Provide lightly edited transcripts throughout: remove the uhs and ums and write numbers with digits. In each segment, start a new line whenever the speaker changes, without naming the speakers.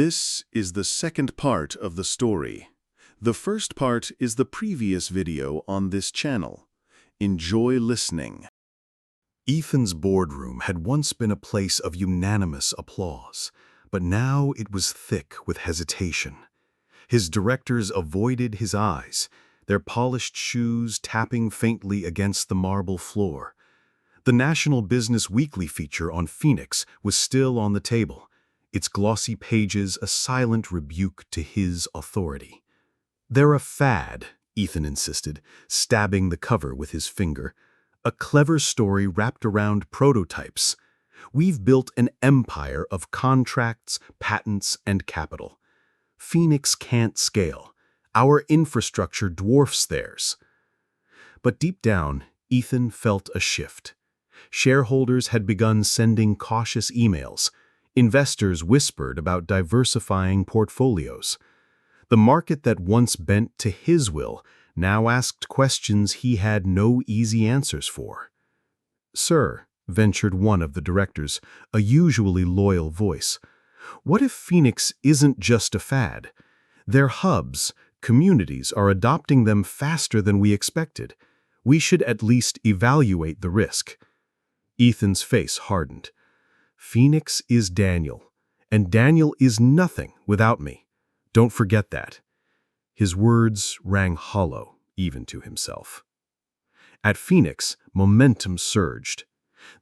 This is the second part of the story. The first part is the previous video on this channel. Enjoy listening. Ethan's boardroom had once been a place of unanimous applause, but now it was thick with hesitation. His directors avoided his eyes, their polished shoes tapping faintly against the marble floor. The National Business Weekly feature on Phoenix was still on the table, its glossy pages a silent rebuke to his authority. "They're a fad," Ethan insisted, stabbing the cover with his finger. "A clever story wrapped around prototypes. We've built an empire of contracts, patents, and capital. Phoenix can't scale. Our infrastructure dwarfs theirs." But deep down, Ethan felt a shift. Shareholders had begun sending cautious emails. Investors whispered about diversifying portfolios. The market that once bent to his will now asked questions he had no easy answers for. "Sir," ventured one of the directors, a usually loyal voice, "what if Phoenix isn't just a fad? Their hubs, communities are adopting them faster than we expected. We should at least evaluate the risk." Ethan's face hardened. "Phoenix is Daniel, and Daniel is nothing without me. Don't forget that." His words rang hollow, even to himself. At Phoenix, momentum surged.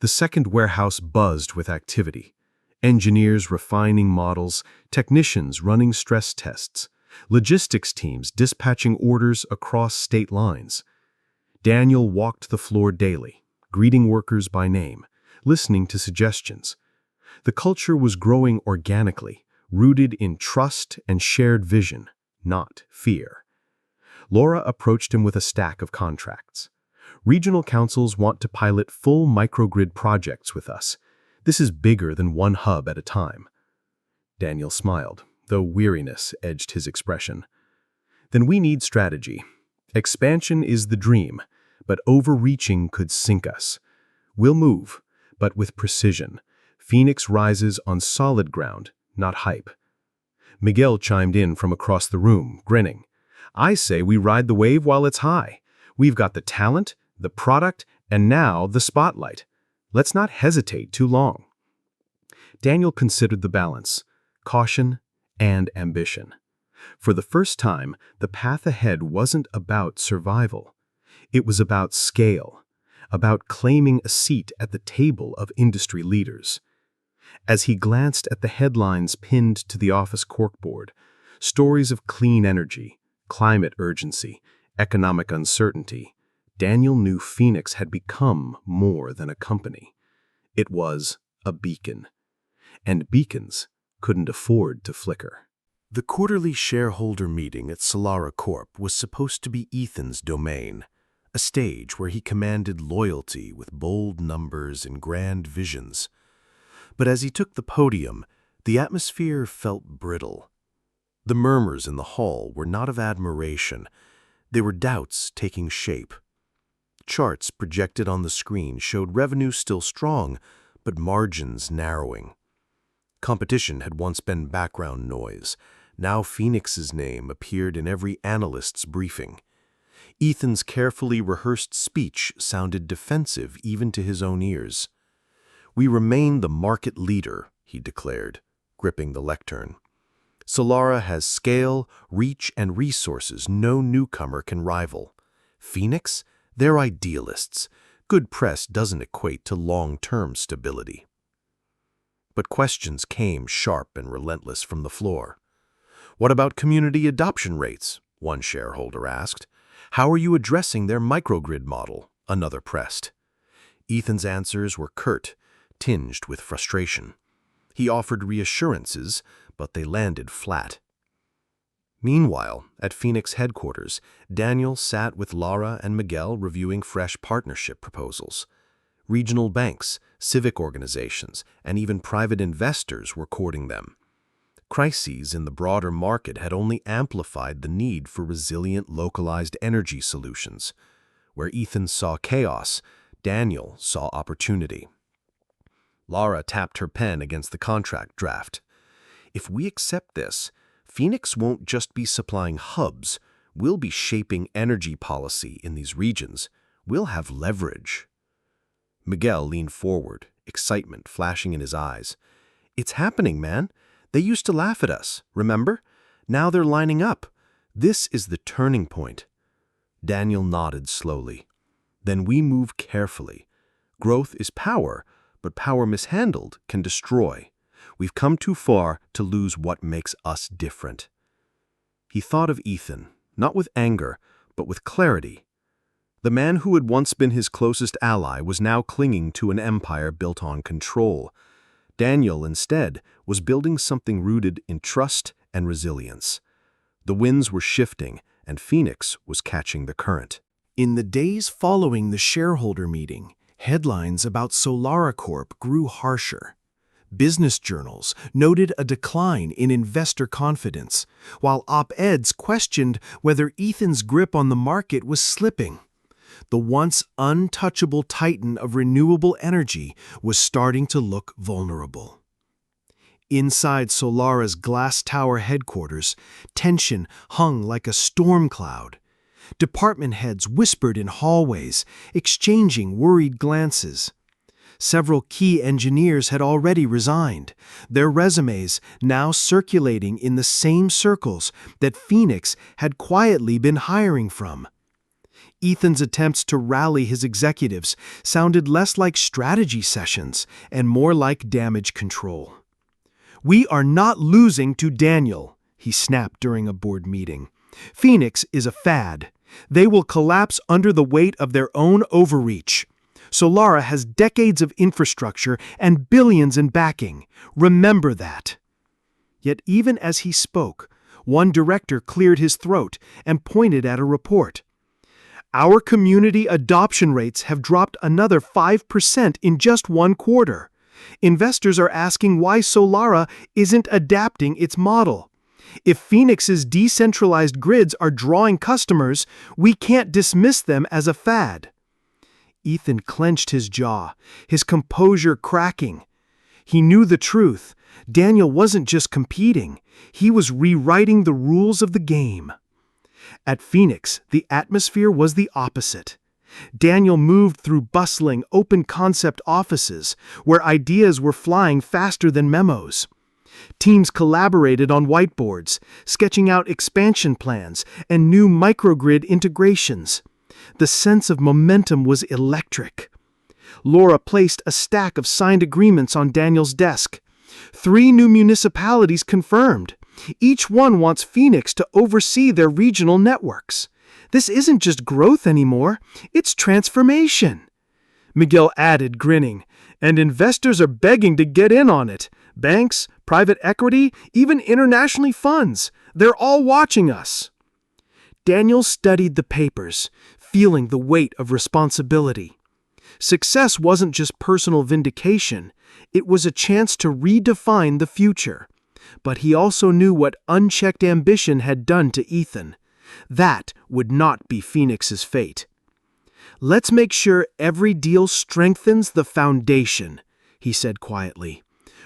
The second warehouse buzzed with activity. Engineers refining models, technicians running stress tests, logistics teams dispatching orders across state lines. Daniel walked the floor daily, greeting workers by name, listening to suggestions. The culture was growing organically, rooted in trust and shared vision, not fear. Laura approached him with a stack of contracts. "Regional councils want to pilot full microgrid projects with us. This is bigger than one hub at a time." Daniel smiled, though weariness edged his expression. "Then we need strategy. Expansion is the dream, but overreaching could sink us. We'll move, but with precision. Phoenix rises on solid ground, not hype." Miguel chimed in from across the room, grinning. "I say we ride the wave while it's high. We've got the talent, the product, and now the spotlight. Let's not hesitate too long." Daniel considered the balance, caution and ambition. For the first time, the path ahead wasn't about survival. It was about scale, about claiming a seat at the table of industry leaders. As he glanced at the headlines pinned to the office corkboard, stories of clean energy, climate urgency, economic uncertainty, Daniel knew Phoenix had become more than a company. It was a beacon. And beacons couldn't afford to flicker. The quarterly shareholder meeting at Solara Corp was supposed to be Ethan's domain, a stage where he commanded loyalty with bold numbers and grand visions. But as he took the podium, the atmosphere felt brittle. The murmurs in the hall were not of admiration. They were doubts taking shape. Charts projected on the screen showed revenue still strong, but margins narrowing. Competition had once been background noise. Now Phoenix's name appeared in every analyst's briefing. Ethan's carefully rehearsed speech sounded defensive even to his own ears. "We remain the market leader," he declared, gripping the lectern. "Solara has scale, reach, and resources no newcomer can rival. Phoenix? They're idealists. Good press doesn't equate to long-term stability." But questions came sharp and relentless from the floor. "What about community adoption rates?" one shareholder asked. "How are you addressing their microgrid model?" another pressed. Ethan's answers were curt, tinged with frustration. He offered reassurances, but they landed flat. Meanwhile, at Phoenix headquarters, Daniel sat with Laura and Miguel reviewing fresh partnership proposals. Regional banks, civic organizations, and even private investors were courting them. Crises in the broader market had only amplified the need for resilient, localized energy solutions. Where Ethan saw chaos, Daniel saw opportunity. Laura tapped her pen against the contract draft.
If we accept this, Phoenix won't just be supplying hubs, we'll be shaping energy policy in these regions. We'll have leverage. Miguel leaned forward, excitement flashing in his eyes. It's happening, man. They used to laugh at us, remember? Now they're lining up. This is the turning point. Daniel nodded slowly. Then we move carefully. Growth is power, but power mishandled can destroy. We've come too far to lose what makes us different. He thought of Ethan, not with anger, but with clarity. The man who had once been his closest ally was now clinging to an empire built on control. Daniel, instead, was building something rooted in trust and resilience. The winds were shifting, and Phoenix was catching the current.
In the days following the shareholder meeting, headlines about Solara Corp grew harsher. Business journals noted a decline in investor confidence, while op-eds questioned whether Ethan's grip on the market was slipping. The once untouchable titan of renewable energy was starting to look vulnerable. Inside Solara's glass tower headquarters, tension hung like a storm cloud. Department heads whispered in hallways, exchanging worried glances. Several key engineers had already resigned, their resumes now circulating in the same circles that Phoenix had quietly been hiring from. Ethan's attempts to rally his executives sounded less like strategy sessions and more like damage control. "We are not losing to Daniel," he snapped during a board meeting. "Phoenix is a fad. They will collapse under the weight of their own overreach. Solara has decades of infrastructure and billions in backing. Remember that." Yet even as he spoke, one director cleared his throat and pointed at a report. "Our community adoption rates have dropped another 5% in just one quarter. Investors are asking why Solara isn't adapting its model. If Phoenix's decentralized grids are drawing customers, we can't dismiss them as a fad." Ethan clenched his jaw, his composure cracking. He knew the truth. Daniel wasn't just competing. He was rewriting the rules of the game. At Phoenix, the atmosphere was the opposite. Daniel moved through bustling, open-concept offices where ideas were flying faster than memos. Teams collaborated on whiteboards, sketching out expansion plans and new microgrid integrations. The sense of momentum was electric. Laura placed a stack of signed agreements on Daniel's desk. 3 new municipalities confirmed. Each one wants Phoenix to oversee their regional networks. This isn't just growth anymore, it's transformation. Miguel added, grinning, and investors are begging to get in on it. Banks, private equity, even international funds. They're all watching us. Daniel studied the papers, feeling the weight of responsibility. Success wasn't just personal vindication, it was a chance to redefine the future. But he also knew what unchecked ambition had done to Ethan. That would not be Phoenix's fate. "Let's make sure every deal strengthens the foundation," he said quietly.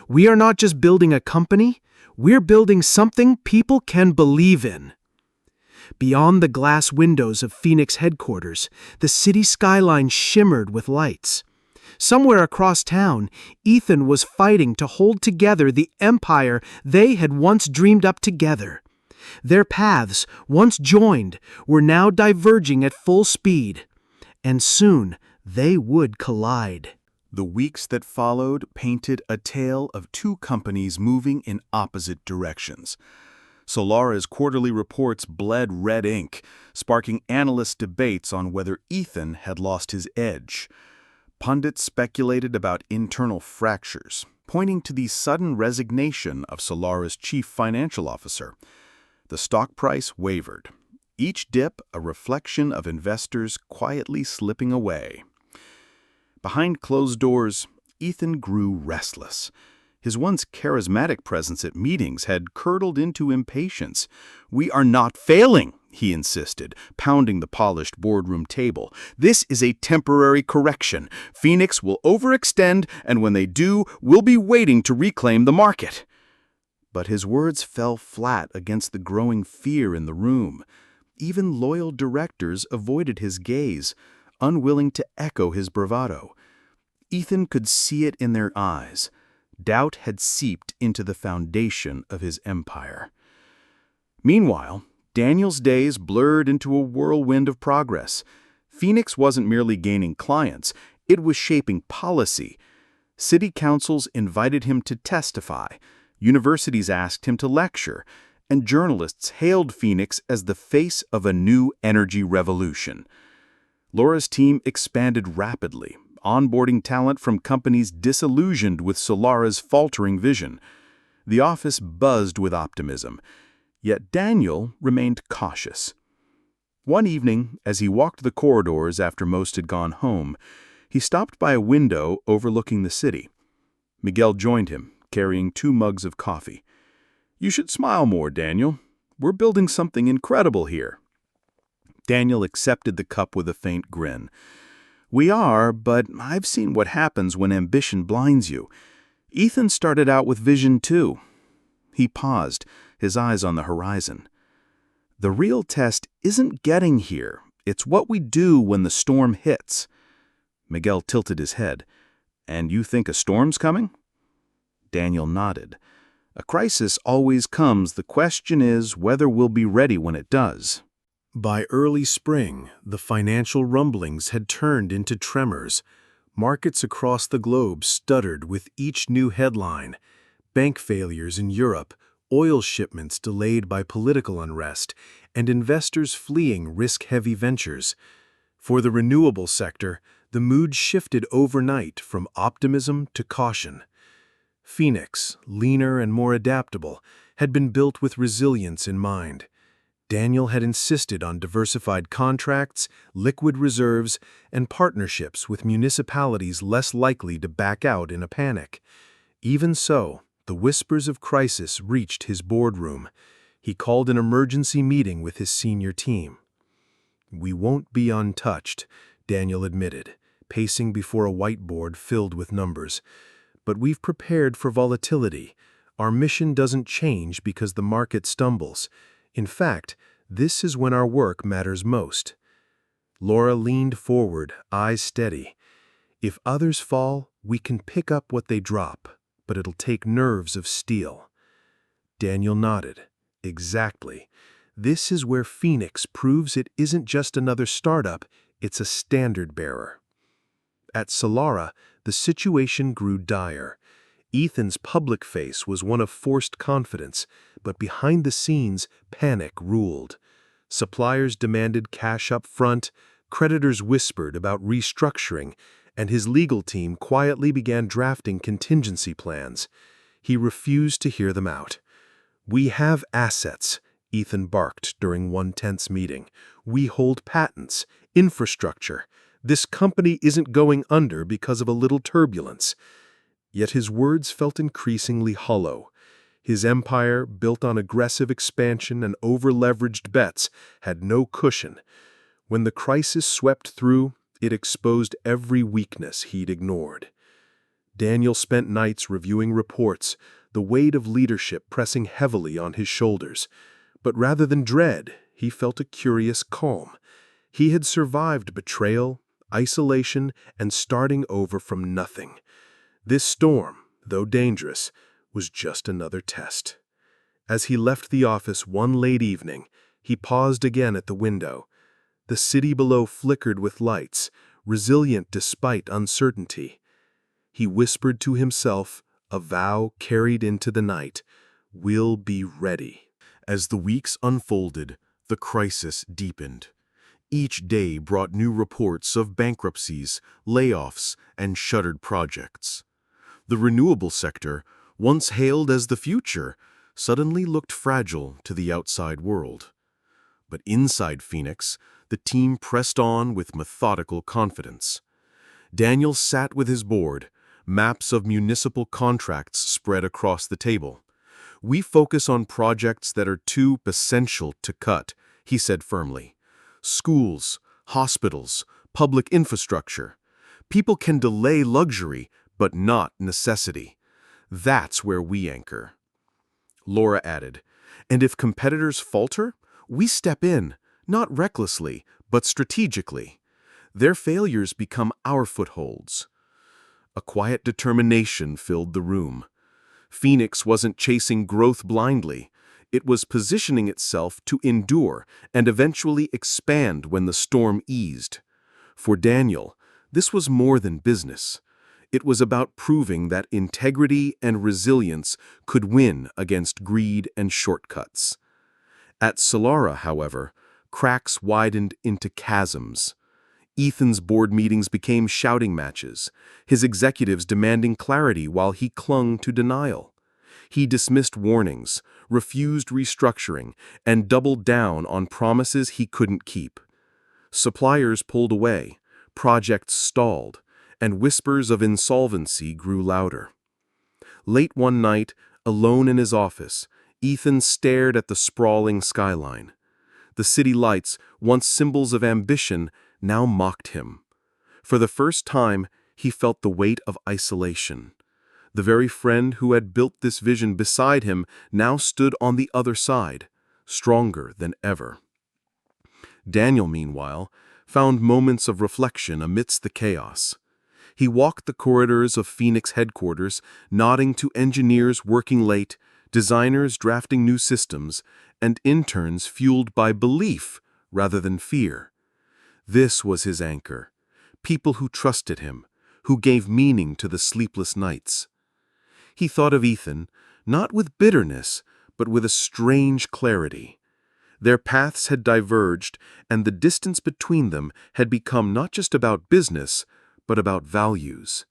"We are not just building a company, we're building something people can believe in." Beyond the glass windows of Phoenix headquarters, the city skyline shimmered with lights. Somewhere across town, Ethan was fighting to hold together the empire they had once dreamed up together. Their paths, once joined, were now diverging at full speed. And soon they would collide.
The weeks that followed painted a tale of 2 companies moving in opposite directions. Solara's quarterly reports bled red ink, sparking analyst debates on whether Ethan had lost his edge. Pundits speculated about internal fractures, pointing to the sudden resignation of Solara's chief financial officer. The stock price wavered, each dip a reflection of investors quietly slipping away. Behind closed doors, Ethan grew restless. His once charismatic presence at meetings had curdled into impatience. "We are not failing," he insisted, pounding the polished boardroom table. "This is a temporary correction. Phoenix will overextend, and when they do, we'll be waiting to reclaim the market." But his words fell flat against the growing fear in the room. Even loyal directors avoided his gaze, unwilling to echo his bravado. Ethan could see it in their eyes. Doubt had seeped into the foundation of his empire. Meanwhile, Daniel's days blurred into a whirlwind of progress. Phoenix wasn't merely gaining clients, it was shaping policy. City councils invited him to testify, universities asked him to lecture, and journalists hailed Phoenix as the face of a new energy revolution. Laura's team expanded rapidly, onboarding talent from companies disillusioned with Solara's faltering vision. The office buzzed with optimism, yet Daniel remained cautious. One evening, as he walked the corridors after most had gone home, he stopped by a window overlooking the city. Miguel joined him, carrying 2 mugs of coffee. "You should smile more, Daniel. We're building something incredible here." Daniel accepted the cup with a faint grin. "We are, but I've seen what happens when ambition blinds you. Ethan started out with vision too." He paused, his eyes on the horizon. "The real test isn't getting here. It's what we do when the storm hits." Miguel tilted his head. "And you think a storm's coming?" Daniel nodded. "A crisis always comes. The question is whether we'll be ready when it does."
By early spring, the financial rumblings had turned into tremors. Markets across the globe stuttered with each new headline: bank failures in Europe, oil shipments delayed by political unrest, and investors fleeing risk-heavy ventures. For the renewable sector, the mood shifted overnight from optimism to caution. Phoenix, leaner and more adaptable, had been built with resilience in mind. Daniel had insisted on diversified contracts, liquid reserves, and partnerships with municipalities less likely to back out in a panic. Even so, the whispers of crisis reached his boardroom. He called an emergency meeting with his senior team. "We won't be untouched," Daniel admitted, pacing before a whiteboard filled with numbers. "But we've prepared for volatility. Our mission doesn't change because the market stumbles. In fact, this is when our work matters most." Laura leaned forward, eyes steady. "If others fall, we can pick up what they drop, but it'll take nerves of steel." Daniel nodded. "Exactly. This is where Phoenix proves it isn't just another startup, it's a standard bearer." At Solara, the situation grew dire. Ethan's public face was one of forced confidence, but behind the scenes, panic ruled. Suppliers demanded cash up front, creditors whispered about restructuring, and his legal team quietly began drafting contingency plans. He refused to hear them out. "We have assets," Ethan barked during one tense meeting. "We hold patents, infrastructure. This company isn't going under because of a little turbulence." Yet his words felt increasingly hollow. His empire, built on aggressive expansion and over-leveraged bets, had no cushion. When the crisis swept through, it exposed every weakness he'd ignored. Daniel spent nights reviewing reports, the weight of leadership pressing heavily on his shoulders. But rather than dread, he felt a curious calm. He had survived betrayal, isolation, and starting over from nothing. This storm, though dangerous, was just another test. As he left the office one late evening, he paused again at the window. The city below flickered with lights, resilient despite uncertainty. He whispered to himself, a vow carried into the night: "We'll be ready."
As the weeks unfolded, the crisis deepened. Each day brought new reports of bankruptcies, layoffs, and shuttered projects. The renewable sector, once hailed as the future, suddenly looked fragile to the outside world. But inside Phoenix, the team pressed on with methodical confidence. Daniel sat with his board, maps of municipal contracts spread across the table. "We focus on projects that are too essential to cut," he said firmly. "Schools, hospitals, public infrastructure. People can delay luxury, but not necessity. That's where we anchor."
Laura added. And if competitors falter, we step in, not recklessly, but strategically. Their failures become our footholds. A quiet determination filled the room. Phoenix wasn't chasing growth blindly. It was positioning itself to endure and eventually expand when the storm eased. For Daniel, this was more than business. It was about proving that integrity and resilience could win against greed and shortcuts. At Solara, however, cracks widened into chasms. Ethan's board meetings became shouting matches, his executives demanding clarity while he clung to denial. He dismissed warnings, refused restructuring, and doubled down on promises he couldn't keep. Suppliers pulled away, projects stalled, and whispers of insolvency grew louder. Late one night, alone in his office, Ethan stared at the sprawling skyline. The city lights, once symbols of ambition, now mocked him. For the first time, he felt the weight of isolation. The very friend who had built this vision beside him now stood on the other side, stronger than ever. Daniel, meanwhile, found moments of reflection amidst the chaos. He walked the corridors of Phoenix headquarters, nodding to engineers working late, designers drafting new systems, and interns fueled by belief rather than fear. This was his anchor, people who trusted him, who gave meaning to the sleepless nights. He thought of Ethan, not with bitterness, but with a strange clarity. Their paths had diverged, and the distance between them had become not just about business, but about values.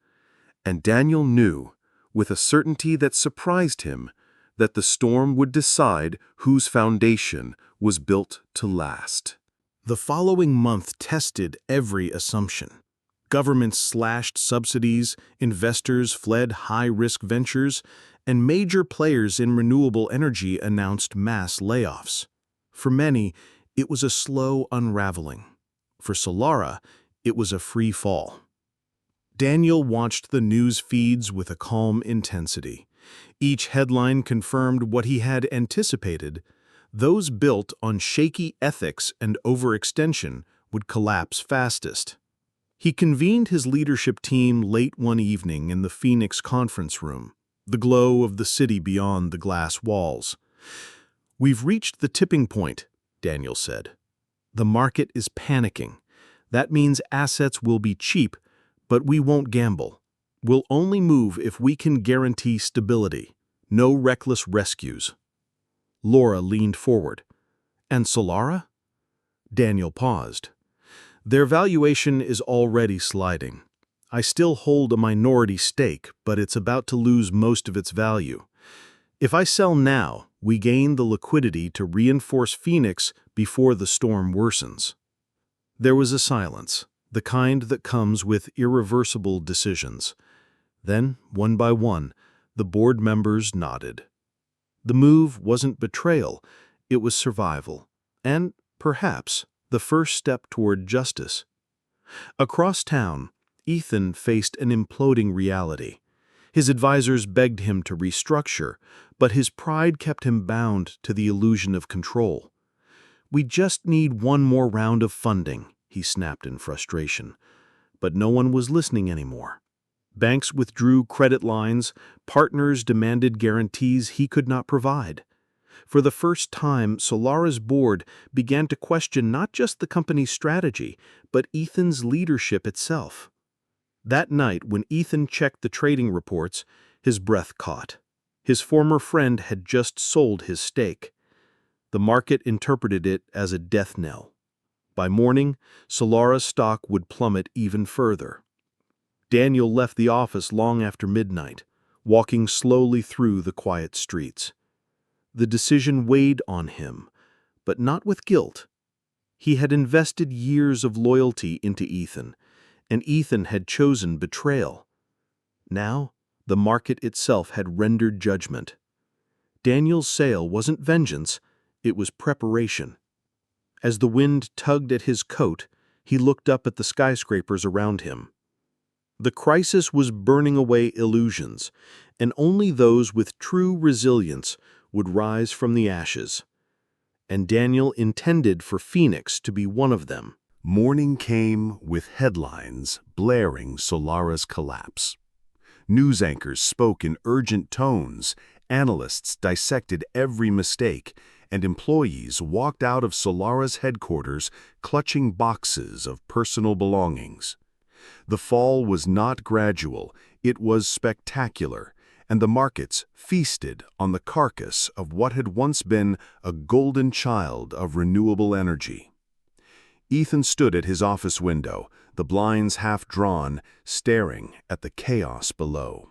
And Daniel knew, with a certainty that surprised him, that the storm would decide whose foundation was built to last.
The following month tested every assumption. Governments slashed subsidies, investors fled high-risk ventures, and major players in renewable energy announced mass layoffs. For many, it was a slow unraveling. For Solara, it was a free fall. Daniel watched the news feeds with a calm intensity. Each headline confirmed what he had anticipated. Those built on shaky ethics and overextension would collapse fastest. He convened his leadership team late one evening in the Phoenix conference room, the glow of the city beyond the glass walls. "We've reached the tipping point," Daniel said. "The market is panicking. That means assets will be cheap, but we won't gamble. We'll only move if we can guarantee stability. No reckless rescues." Laura leaned forward. "And Solara?" Daniel paused. "Their valuation is already sliding. I still hold a minority stake, but it's about to lose most of its value. If I sell now, we gain the liquidity to reinforce Phoenix before the storm worsens." There was a silence, the kind that comes with irreversible decisions. Then, one by one, the board members nodded. The move wasn't betrayal, it was survival, and, perhaps, the first step toward justice. Across town, Ethan faced an imploding reality. His advisors begged him to restructure, but his pride kept him bound to the illusion of control. "We just need one more round of funding," he snapped in frustration. But no one was listening anymore. Banks withdrew credit lines, partners demanded guarantees he could not provide. For the first time, Solara's board began to question not just the company's strategy, but Ethan's leadership itself. That night, when Ethan checked the trading reports, his breath caught. His former friend had just sold his stake. The market interpreted it as a death knell. By morning, Solara's stock would plummet even further. Daniel left the office long after midnight, walking slowly through the quiet streets. The decision weighed on him, but not with guilt. He had invested years of loyalty into Ethan, and Ethan had chosen betrayal. Now, the market itself had rendered judgment. Daniel's sale wasn't vengeance, it was preparation. As the wind tugged at his coat, he looked up at the skyscrapers around him. The crisis was burning away illusions, and only those with true resilience would rise from the ashes, and Daniel intended for Phoenix to be one of them.
Morning came with headlines blaring Solara's collapse. News anchors spoke in urgent tones, analysts dissected every mistake, and employees walked out of Solara's headquarters clutching boxes of personal belongings. The fall was not gradual, it was spectacular, and the markets feasted on the carcass of what had once been a golden child of renewable energy. Ethan stood at his office window, the blinds half drawn, staring at the chaos below.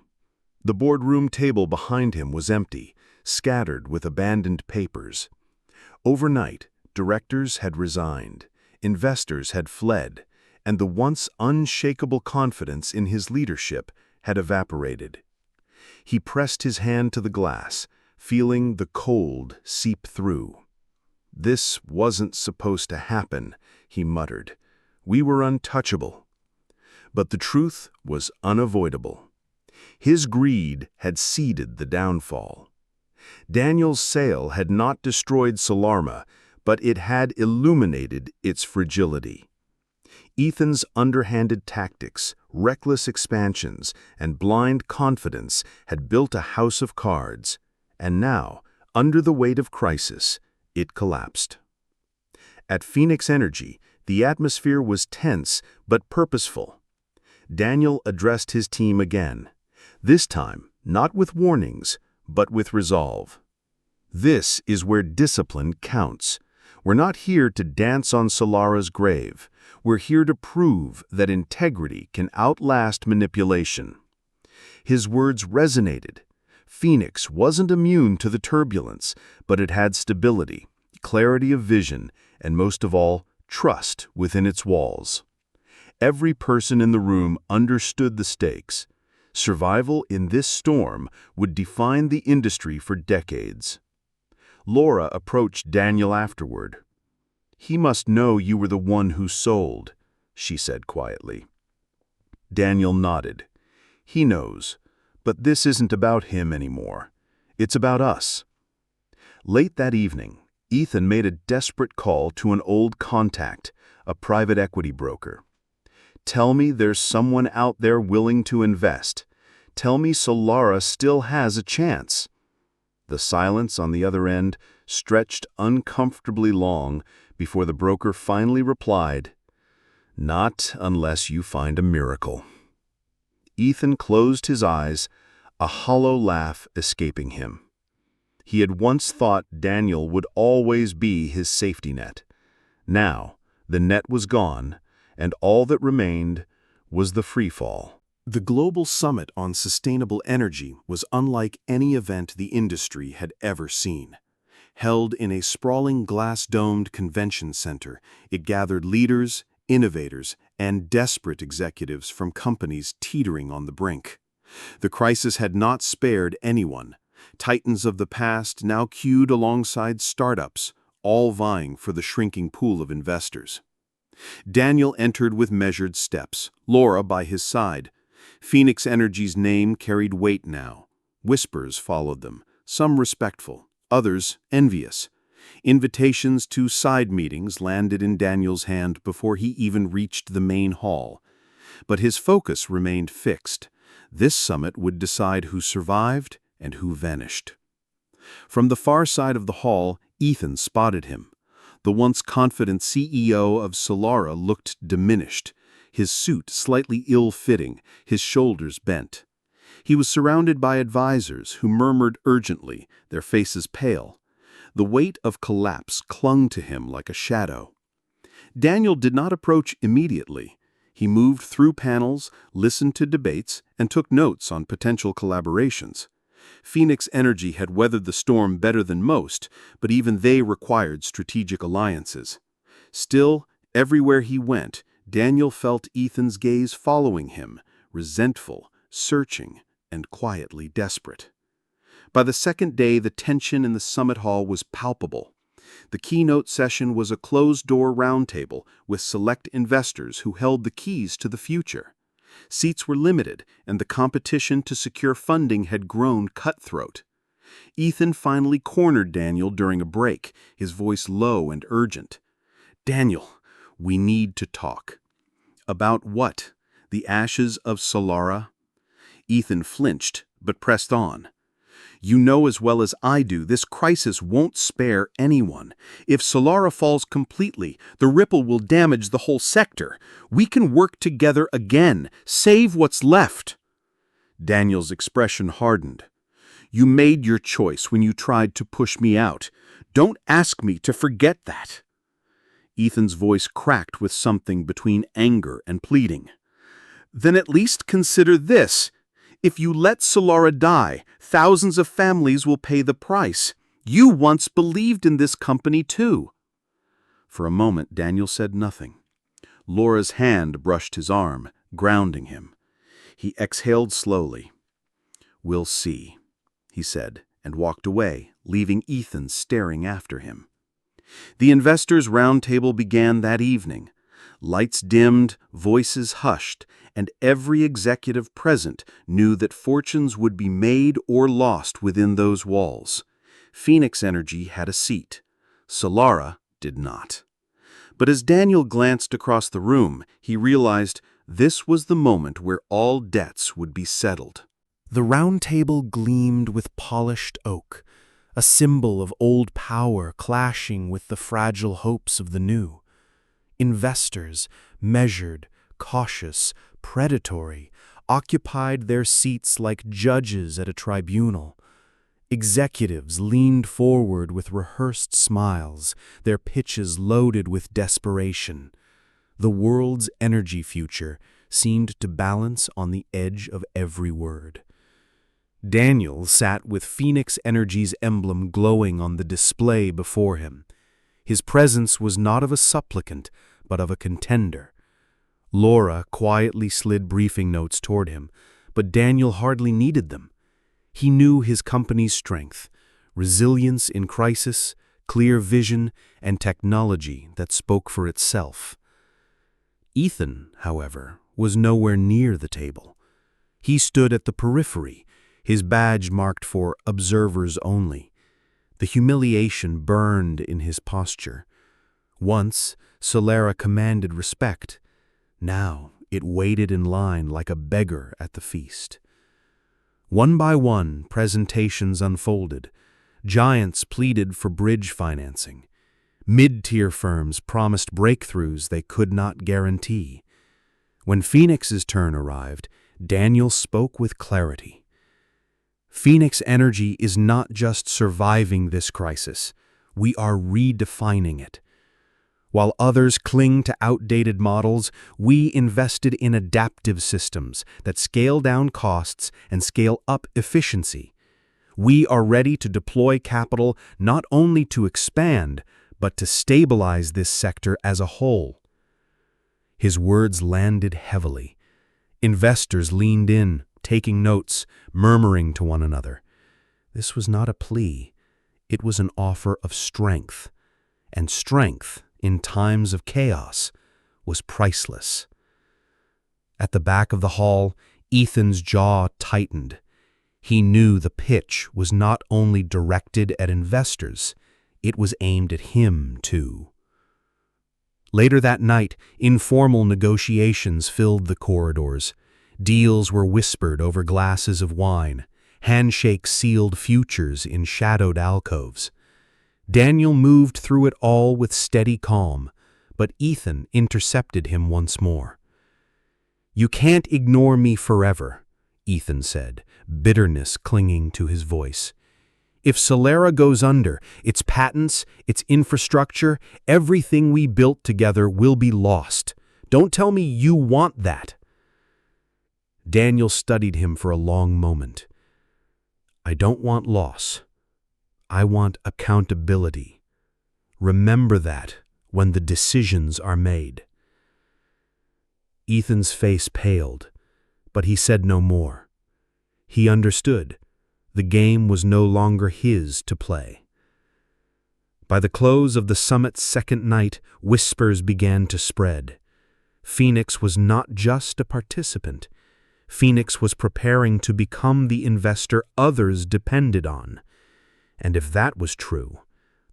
The boardroom table behind him was empty, scattered with abandoned papers. Overnight, directors had resigned, investors had fled, and the once unshakable confidence in his leadership had evaporated. He pressed his hand to the glass, feeling the cold seep through. "This wasn't supposed to happen," he muttered. "We were untouchable." But the truth was unavoidable. His greed had seeded the downfall. Daniel's sale had not destroyed Solarma, but it had illuminated its fragility. Ethan's underhanded tactics, reckless expansions, and blind confidence had built a house of cards, and now, under the weight of crisis, it collapsed. At Phoenix Energy, the atmosphere was tense but purposeful. Daniel addressed his team again, this time not with warnings, but with resolve. "This is where discipline counts. We're not here to dance on Solara's grave. We're here to prove that integrity can outlast manipulation." His words resonated. Phoenix wasn't immune to the turbulence, but it had stability, clarity of vision, and most of all, trust within its walls. Every person in the room understood the stakes. Survival in this storm would define the industry for decades. Laura approached Daniel afterward. "He must know you were the one who sold," she said quietly. Daniel nodded. "He knows, but this isn't about him anymore. It's about us." Late that evening, Ethan made a desperate call to an old contact, a private equity broker. "Tell me there's someone out there willing to invest. Tell me Solara still has a chance." The silence on the other end stretched uncomfortably long before the broker finally replied, "Not unless you find a miracle." Ethan closed his eyes, a hollow laugh escaping him. He had once thought Daniel would always be his safety net. Now, the net was gone, and all that remained was the freefall. The Global Summit on Sustainable Energy was unlike any event the industry had ever seen. Held in a sprawling glass-domed convention center, it gathered leaders, innovators, and desperate executives from companies teetering on the brink. The crisis had not spared anyone. Titans of the past now queued alongside startups, all vying for the shrinking pool of investors. Daniel entered with measured steps, Laura by his side. Phoenix Energy's name carried weight now. Whispers followed them, some respectful, others envious. Invitations to side meetings landed in Daniel's hand before he even reached the main hall. But his focus remained fixed. This summit would decide who survived and who vanished. From the far side of the hall, Ethan spotted him. The once confident CEO of Solara looked diminished, his suit slightly ill-fitting, his shoulders bent. He was surrounded by advisors who murmured urgently, their faces pale. The weight of collapse clung to him like a shadow. Daniel did not approach immediately. He moved through panels, listened to debates, and took notes on potential collaborations. Phoenix Energy had weathered the storm better than most, but even they required strategic alliances. Still, everywhere he went, Daniel felt Ethan's gaze following him, resentful, searching, and quietly desperate. By the second day, the tension in the summit hall was palpable. The keynote session was a closed-door roundtable with select investors who held the keys to the future. Seats were limited, and the competition to secure funding had grown cutthroat. Ethan finally cornered Daniel during a break, his voice low and urgent. "Daniel, we need to talk." "About what? The ashes of Solara?" Ethan flinched, but pressed on. "You know as well as I do, this crisis won't spare anyone. If Solara falls completely, the ripple will damage the whole sector. We can work together again, save what's left." Daniel's expression hardened. "You made your choice when you tried to push me out. Don't ask me to forget that." Ethan's voice cracked with something between anger and pleading. "Then at least consider this. If you let Solara die, thousands of families will pay the price. You once believed in this company too." For a moment, Daniel said nothing. Laura's hand brushed his arm, grounding him. He exhaled slowly. "We'll see," he said, and walked away, leaving Ethan staring after him. The investors' roundtable began that evening. Lights dimmed, voices hushed, and every executive present knew that fortunes would be made or lost within those walls. Phoenix Energy had a seat. Solara did not. But as Daniel glanced across the room, he realized this was the moment where all debts would be settled.
The round table gleamed with polished oak, a symbol of old power clashing with the fragile hopes of the new. Investors, measured, cautious, predatory, occupied their seats like judges at a tribunal. Executives leaned forward with rehearsed smiles, their pitches loaded with desperation. The world's energy future seemed to balance on the edge of every word. Daniel sat with Phoenix Energy's emblem glowing on the display before him. His presence was not of a supplicant, but of a contender. Laura quietly slid briefing notes toward him, but Daniel hardly needed them. He knew his company's strength, resilience in crisis, clear vision, and technology that spoke for itself. Ethan, however, was nowhere near the table. He stood at the periphery, his badge marked for observers only. The humiliation burned in his posture. Once, Solara commanded respect. Now, it waited in line like a beggar at the feast. One by one, presentations unfolded. Giants pleaded for bridge financing. Mid-tier firms promised breakthroughs they could not guarantee. When Phoenix's turn arrived, Daniel spoke with clarity. Phoenix Energy is not just surviving this crisis. We are redefining it. While others cling to outdated models, we invested in adaptive systems that scale down costs and scale up efficiency. We are ready to deploy capital not only to expand, but to stabilize this sector as a whole. His words landed heavily. Investors leaned in, taking notes, murmuring to one another. This was not a plea. It was an offer of strength. And strength, in times of chaos, was priceless. At the back of the hall, Ethan's jaw tightened. He knew the pitch was not only directed at investors, it was aimed at him, too. Later that night, informal negotiations filled the corridors. Deals were whispered over glasses of wine. Handshakes sealed futures in shadowed alcoves. Daniel moved through it all with steady calm, but Ethan intercepted him once more. "You can't ignore me forever," Ethan said, bitterness clinging to his voice. "If Solara goes under, its patents, its infrastructure, everything we built together will be lost. Don't tell me you want that." Daniel studied him for a long moment. "I don't want loss. I want accountability. Remember that when the decisions are made." Ethan's face paled, but he said no more. He understood. The game was no longer his to play. By the close of the summit's second night, whispers began to spread. Phoenix was not just a participant. Phoenix was preparing to become the investor others depended on.
And if that was true,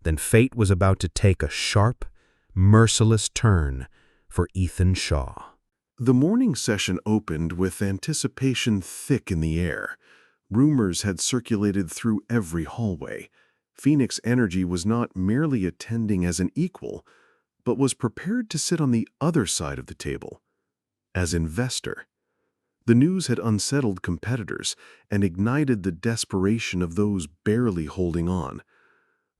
then fate was about to take a sharp, merciless turn for Ethan Shaw.
The morning session opened with anticipation thick in the air. Rumors had circulated through every hallway. Phoenix Energy was not merely attending as an equal, but was prepared to sit on the other side of the table, as investor. The news had unsettled competitors and ignited the desperation of those barely holding on.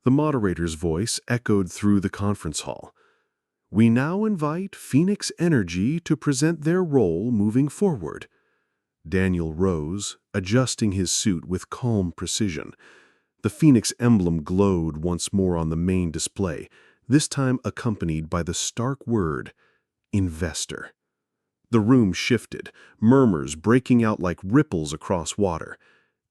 The moderator's voice echoed through the conference hall. We now invite Phoenix Energy to present their role moving forward. Daniel rose, adjusting his suit with calm precision. The Phoenix emblem glowed once more on the main display, this time accompanied by the stark word, investor. The room shifted, murmurs breaking out like ripples across water.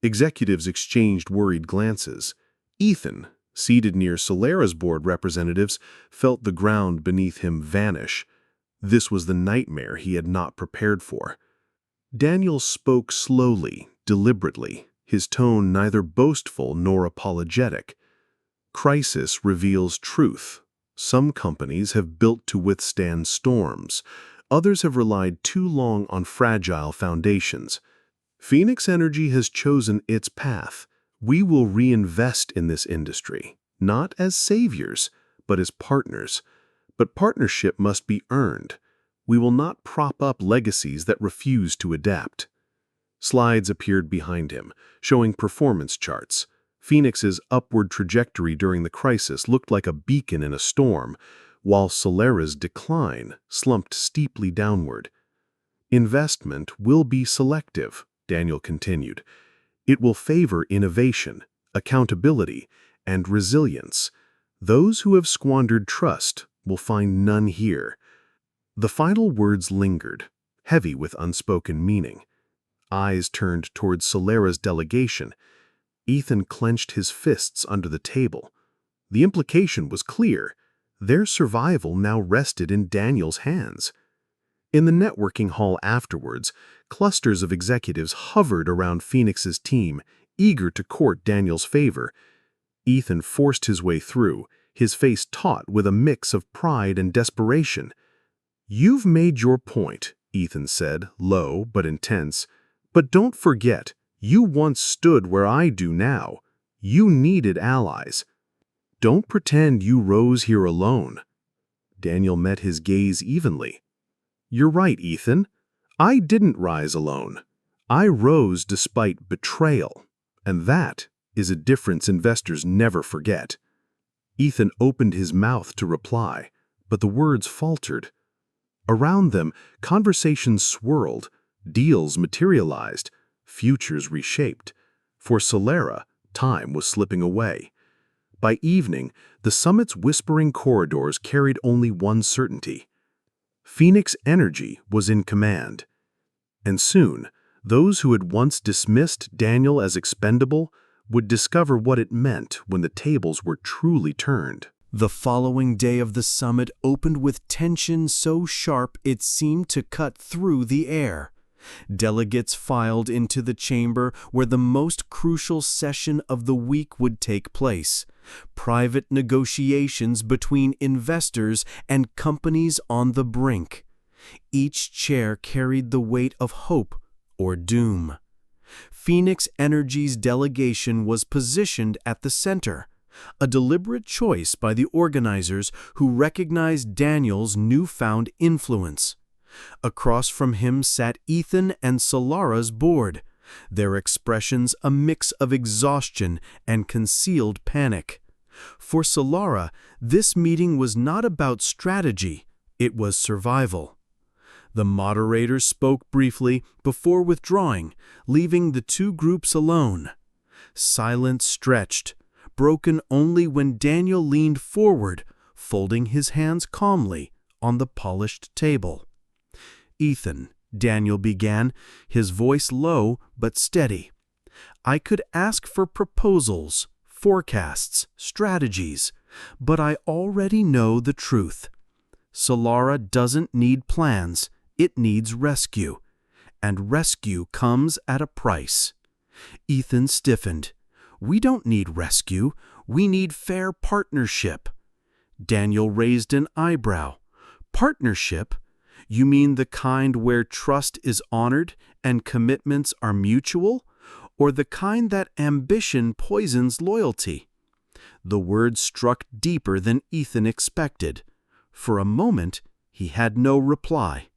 Executives exchanged worried glances. Ethan, seated near Solera's board representatives, felt the ground beneath him vanish. This was the nightmare he had not prepared for. Daniel spoke slowly, deliberately, his tone neither boastful nor apologetic. Crisis reveals truth. Some companies have built to withstand storms. Others have relied too long on fragile foundations. Phoenix Energy has chosen its path. We will reinvest in this industry, not as saviors, but as partners. But partnership must be earned. We will not prop up legacies that refuse to adapt. Slides appeared behind him, showing performance charts. Phoenix's upward trajectory during the crisis looked like a beacon in a storm, while Solera's decline slumped steeply downward. Investment will be selective, Daniel continued. It will favor innovation, accountability, and resilience. Those who have squandered trust will find none here. The final words lingered, heavy with unspoken meaning. Eyes turned towards Solera's delegation. Ethan clenched his fists under the table. The implication was clear. Their survival now rested in Daniel's hands. In the networking hall afterwards, clusters of executives hovered around Phoenix's team, eager to court Daniel's favor. Ethan forced his way through, his face taut with a mix of pride and desperation. "You've made your point," Ethan said, low but intense. "But don't forget, you once stood where I do now. You needed allies. Don't pretend you rose here alone." Daniel met his gaze evenly. "You're right, Ethan. I didn't rise alone. I rose despite betrayal, and that is a difference investors never forget." Ethan opened his mouth to reply, but the words faltered. Around them, conversations swirled, deals materialized, futures reshaped. For Solera, time was slipping away. By evening, the summit's whispering corridors carried only one certainty. Phoenix Energy was in command. And soon, those who had once dismissed Daniel as expendable would discover what it meant when the tables were truly turned.
The following day of the summit opened with tension so sharp it seemed to cut through the air. Delegates filed into the chamber where the most crucial session of the week would take place. Private negotiations between investors and companies on the brink. Each chair carried the weight of hope or doom. Phoenix Energy's delegation was positioned at the center, a deliberate choice by the organizers who recognized Daniel's newfound influence. Across from him sat Ethan and Solera's board, their expressions a mix of exhaustion and concealed panic. For Solera, this meeting was not about strategy, it was survival. The moderator spoke briefly before withdrawing, leaving the two groups alone. Silence stretched, broken only when Daniel leaned forward, folding his hands calmly on the polished table. "Ethan," Daniel began, his voice low but steady. "I could ask for proposals, forecasts, strategies, but I already know the truth. Solera doesn't need plans, it needs rescue, and rescue comes at a price." Ethan stiffened. We don't need rescue. We need fair partnership. Daniel raised an eyebrow. Partnership? You mean the kind where trust is honored and commitments are mutual? Or the kind that ambition poisons loyalty? The word struck deeper than Ethan expected. For a moment, he had no reply.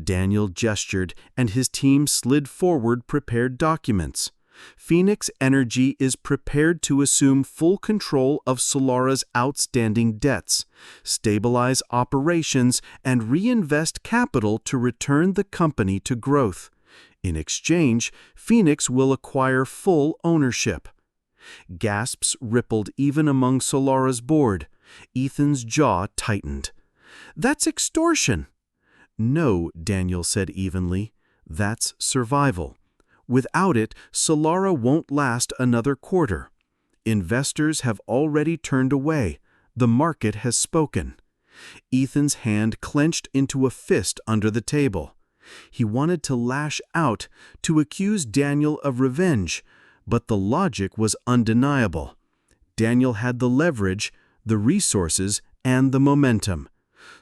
Daniel gestured, and his team slid forward prepared documents. Phoenix Energy is prepared to assume full control of Solara's outstanding debts, stabilize operations, and reinvest capital to return the company to growth. In exchange, Phoenix will acquire full ownership. Gasps rippled even among Solara's board. Ethan's jaw tightened. That's extortion. No, Daniel said evenly. That's survival. Without it, Solara won't last another quarter. Investors have already turned away. The market has spoken. Ethan's hand clenched into a fist under the table. He wanted to lash out, to accuse Daniel of revenge, but the logic was undeniable. Daniel had the leverage, the resources, and the momentum.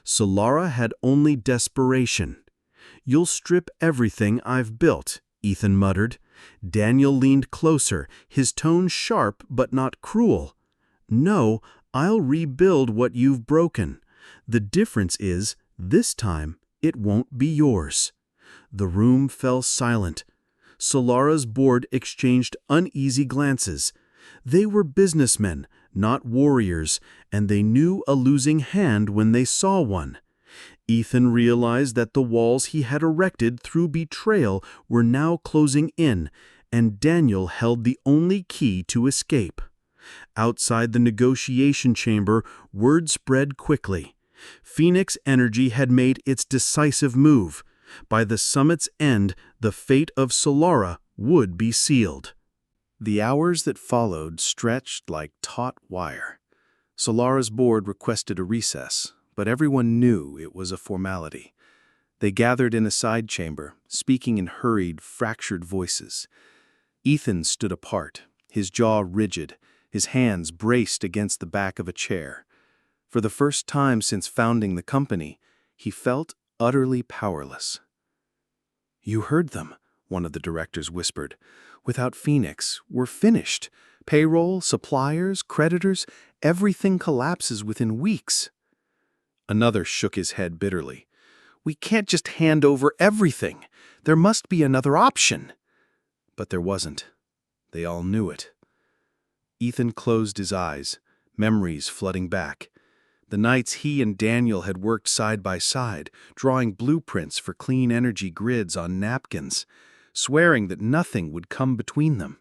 Solara had only desperation. You'll strip everything I've built, Ethan muttered. Daniel leaned closer, his tone sharp but not cruel. No, I'll rebuild what you've broken. The difference is, this time, it won't be yours. The room fell silent. Solara's board exchanged uneasy glances. They were businessmen, not warriors, and they knew a losing hand when they saw one. Ethan realized that the walls he had erected through betrayal were now closing in, and Daniel held the only key to escape. Outside the negotiation chamber, word spread quickly. Phoenix Energy had made its decisive move. By the summit's end, the fate of Solara would be sealed. The hours that followed stretched like taut wire. Solara's board requested a recess, but everyone knew it was a formality. They gathered in a side chamber, speaking in hurried, fractured voices. Ethan stood apart, his jaw rigid, his hands braced against the back of a chair. For the first time since founding the company, he felt utterly powerless. "You heard them," one of the directors whispered. "Without Phoenix, we're finished. Payroll, suppliers, creditors, everything collapses within weeks." Another shook his head bitterly. "We can't just hand over everything. There must be another option." But there wasn't. They all knew it. Ethan closed his eyes, memories flooding back. The nights he and Daniel had worked side by side, drawing blueprints for clean energy grids on napkins, swearing that nothing would come between them.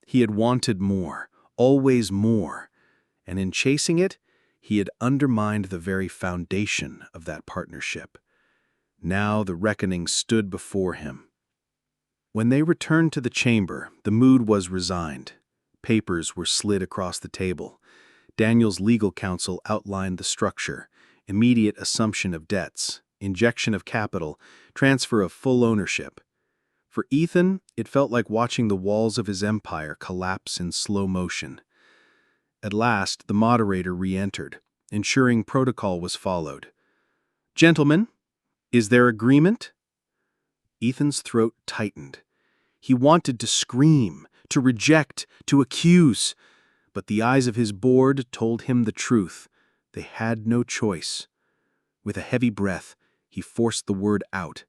He had wanted more, always more, and in chasing it, he had undermined the very foundation of that partnership. Now the reckoning stood before him. When they returned to the chamber, the mood was resigned. Papers were slid across the table. Daniel's legal counsel outlined the structure: immediate assumption of debts, injection of capital, transfer of full ownership. For Ethan, it felt like watching the walls of his empire collapse in slow motion. At last, the moderator re-entered, ensuring protocol was followed. "Gentlemen, is there agreement?" Ethan's throat tightened. He wanted to scream, to reject, to accuse, but the eyes of his board told him the truth. They had no choice. With a heavy breath, he forced the word out.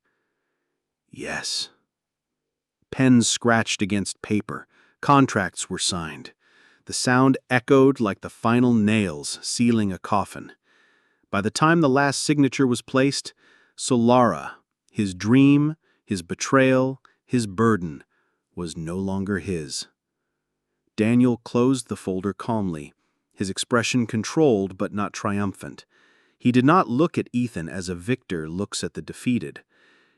"Yes." Pens scratched against paper. Contracts were signed. The sound echoed like the final nails sealing a coffin. By the time the last signature was placed, Solara, his dream, his betrayal, his burden, was no longer his. Daniel closed the folder calmly, his expression controlled but not triumphant. He did not look at Ethan as a victor looks at the defeated.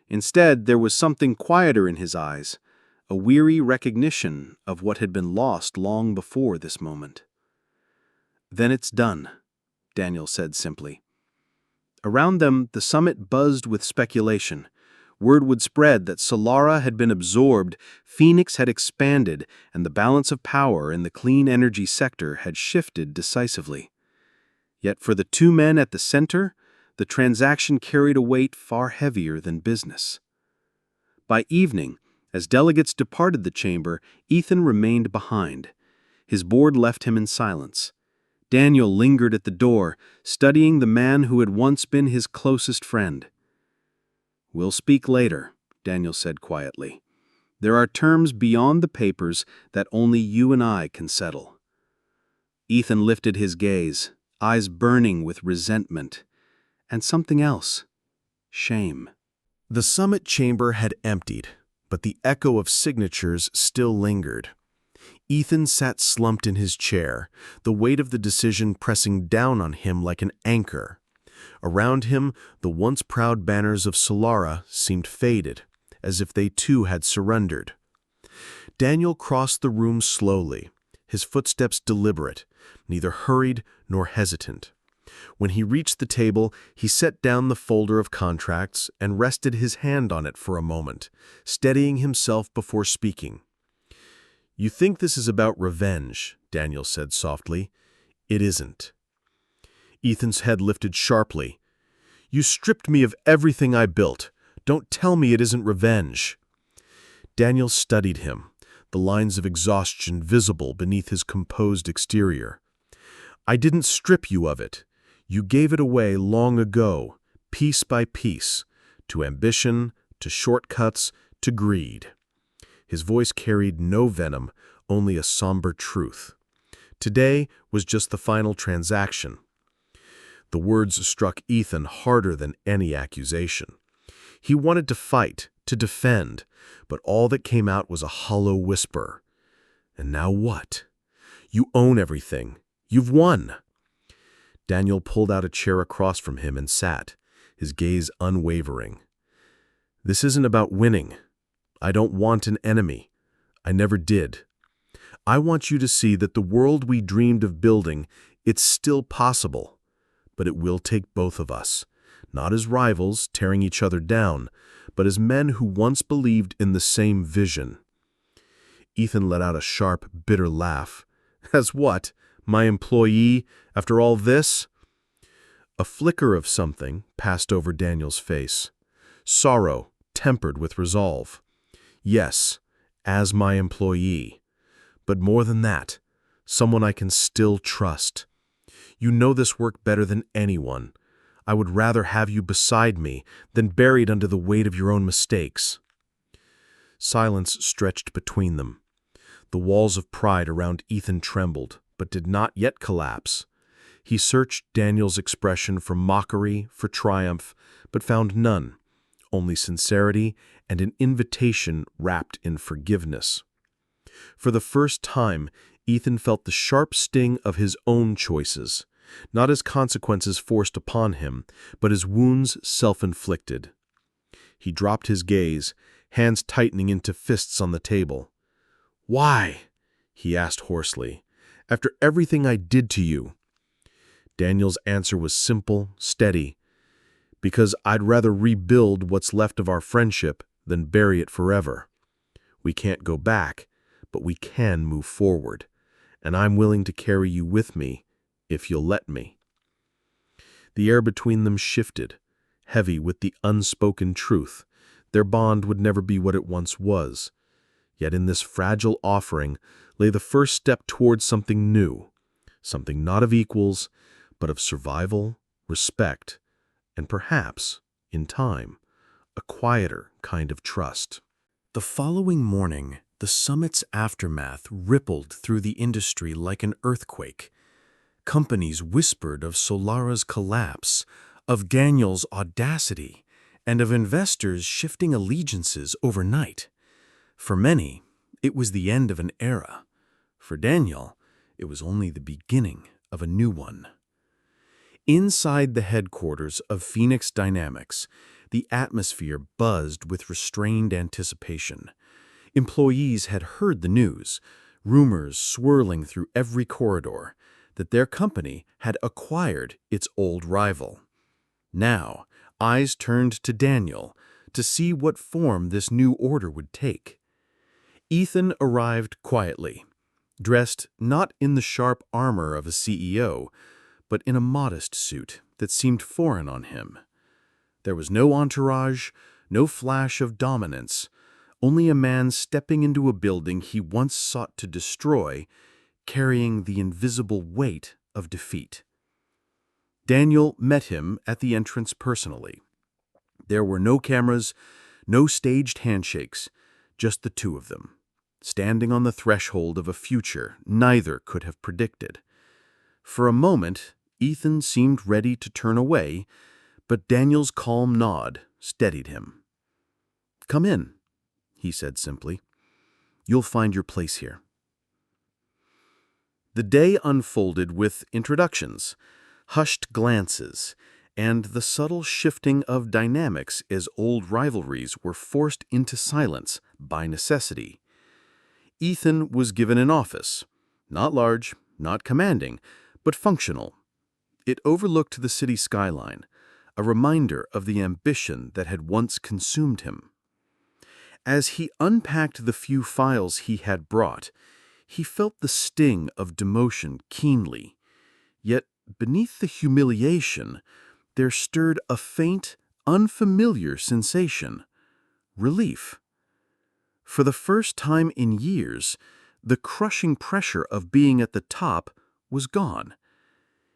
Instead, there was something quieter in his eyes, a weary recognition of what had been lost long before this moment. "Then it's done," Daniel said simply. Around them, the summit buzzed with speculation.
Word would spread that Solara had been absorbed, Phoenix had expanded, and the balance of power in the clean energy sector had shifted decisively. Yet for the two men at the center, the transaction carried a weight far heavier than business. By evening, as delegates departed the chamber, Ethan remained behind. His board left him in silence. Daniel lingered at the door, studying the man who had once been his closest friend. "We'll speak later," Daniel said quietly. "There are terms beyond the papers that only you and I can settle." Ethan lifted his gaze, eyes burning with resentment, and something else, shame.
The summit chamber had emptied, but the echo of signatures still lingered. Ethan sat slumped in his chair, the weight of the decision pressing down on him like an anchor. Around him, the once proud banners of Solara seemed faded, as if they too had surrendered. Daniel crossed the room slowly, his footsteps deliberate, neither hurried nor hesitant. When he reached the table, he set down the folder of contracts and rested his hand on it for a moment, steadying himself before speaking. "You think this is about revenge," Daniel said softly. "It isn't." Ethan's head lifted sharply. "You stripped me of everything I built. Don't tell me it isn't revenge." Daniel studied him, the lines of exhaustion visible beneath his composed exterior. "I didn't strip you of it. You gave it away long ago, piece by piece, to ambition, to shortcuts, to greed." His voice carried no venom, only a somber truth. Today was just the final transaction. The words struck Ethan harder than any accusation. He wanted to fight, to defend, but all that came out was a hollow whisper. "And now what? You own everything. You've won." Daniel pulled out a chair across from him and sat, his gaze unwavering. "This isn't about winning. I don't want an enemy. I never did. I want you to see that the world we dreamed of building, it's still possible. But it will take both of us, not as rivals tearing each other down, but as men who once believed in the same vision." Ethan let out a sharp, bitter laugh. "As what? My employee, after all this?" A flicker of something passed over Daniel's face. Sorrow, tempered with resolve. "Yes, as my employee. But more than that, someone I can still trust. You know this work better than anyone. I would rather have you beside me than buried under the weight of your own mistakes." Silence stretched between them. The walls of pride around Ethan trembled, but did not yet collapse. He searched Daniel's expression for mockery, for triumph, but found none, only sincerity and an invitation wrapped in forgiveness. For the first time, Ethan felt the sharp sting of his own choices, not as consequences forced upon him, but as wounds self-inflicted. He dropped his gaze, hands tightening into fists on the table. "Why?" he asked hoarsely. "After everything I did to you?" Daniel's answer was simple, steady. "Because I'd rather rebuild what's left of our friendship than bury it forever. We can't go back, but we can move forward, and I'm willing to carry you with me if you'll let me." The air between them shifted, heavy with the unspoken truth. Their bond would never be what it once was. Yet in this fragile offering lay the first step towards something new, something not of equals, but of survival, respect, and perhaps, in time, a quieter kind of trust. The following morning, the summit's aftermath rippled through the industry like an earthquake. Companies whispered of Solara's collapse, of Daniel's audacity, and of investors shifting allegiances overnight. For many, it was the end of an era. For Daniel, it was only the beginning of a new one. Inside the headquarters of Phoenix Dynamics, the atmosphere buzzed with restrained anticipation. Employees had heard the news, rumors swirling through every corridor, that their company had acquired its old rival. Now, eyes turned to Daniel,
to see what form this new order would take. Ethan arrived quietly, dressed not in the sharp armor of a CEO, but in a modest suit that seemed foreign on him. There was no entourage, no flash of dominance, only a man stepping into a building he once sought to destroy, carrying the invisible weight of defeat. Daniel met him at the entrance personally. There were no cameras, no staged handshakes, just the two of them, standing on the threshold of a future neither could have predicted. For a moment, Ethan seemed ready to turn away, but Daniel's calm nod steadied him. "Come in," he said simply. "You'll find your place here." The day unfolded with introductions, hushed glances, and the subtle shifting of dynamics as old rivalries were forced into silence by necessity. Ethan was given an office, not large, not commanding, but functional. It overlooked the city skyline, a reminder of the ambition that had once consumed him. As he unpacked the few files he had brought, he felt the sting of demotion keenly. Yet, beneath the humiliation, there stirred a faint, unfamiliar sensation: relief. For the first time in years, the crushing pressure of being at the top was gone.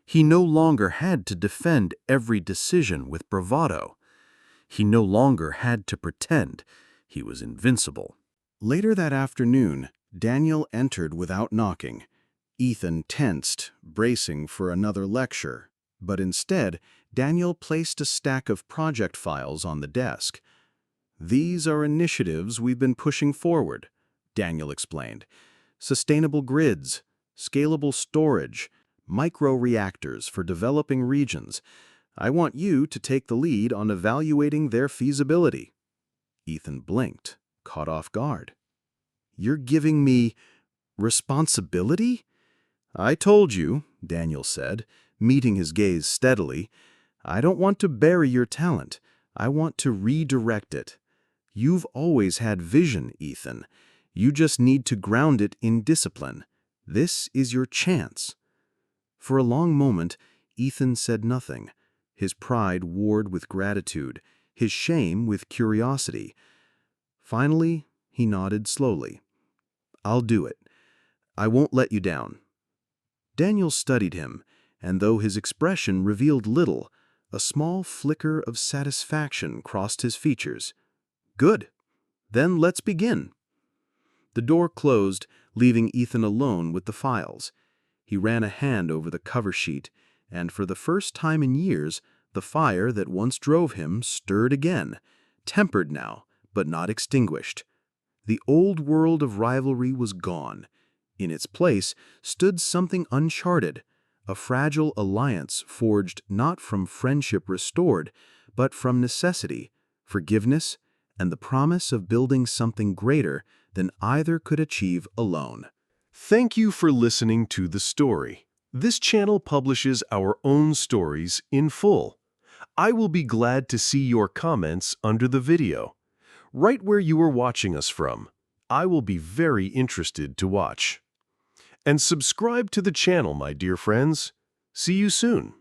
He no longer had to defend every decision with bravado. He no longer had to pretend he was invincible.
Later that afternoon, Daniel entered without knocking. Ethan tensed, bracing for another lecture. But instead, Daniel placed a stack of project files on the desk. "These are initiatives we've been pushing forward," Daniel explained. "Sustainable grids, scalable storage, microreactors for developing regions. I want you to take the lead on evaluating their feasibility." Ethan blinked, caught off guard. "You're giving me responsibility?" "I told you," Daniel said, meeting his gaze steadily, "I don't want to bury your talent. I want to redirect it. You've always had vision, Ethan. You just need to ground it in discipline. This is your chance." For a long moment, Ethan said nothing. His pride warred with gratitude, his shame with curiosity. Finally, he nodded slowly. "I'll do it. I won't let you down." Daniel studied him, and though his expression revealed little, a small flicker of satisfaction crossed his features. "Good. Then let's begin." The door closed, leaving Ethan alone with the files. He ran a hand over the cover sheet, and for the first time in years, the fire that once drove him stirred again, tempered now, but not extinguished. The old world of rivalry was gone. In its place stood something uncharted, a fragile alliance forged not from friendship restored, but from necessity, forgiveness, and the promise of building something greater than either could achieve alone.
Thank you for listening to the story. This channel publishes our own stories in full. I will be glad to see your comments under the video. Right where you are watching us from, I will be very interested to watch. And subscribe to the channel, my dear friends. See you soon.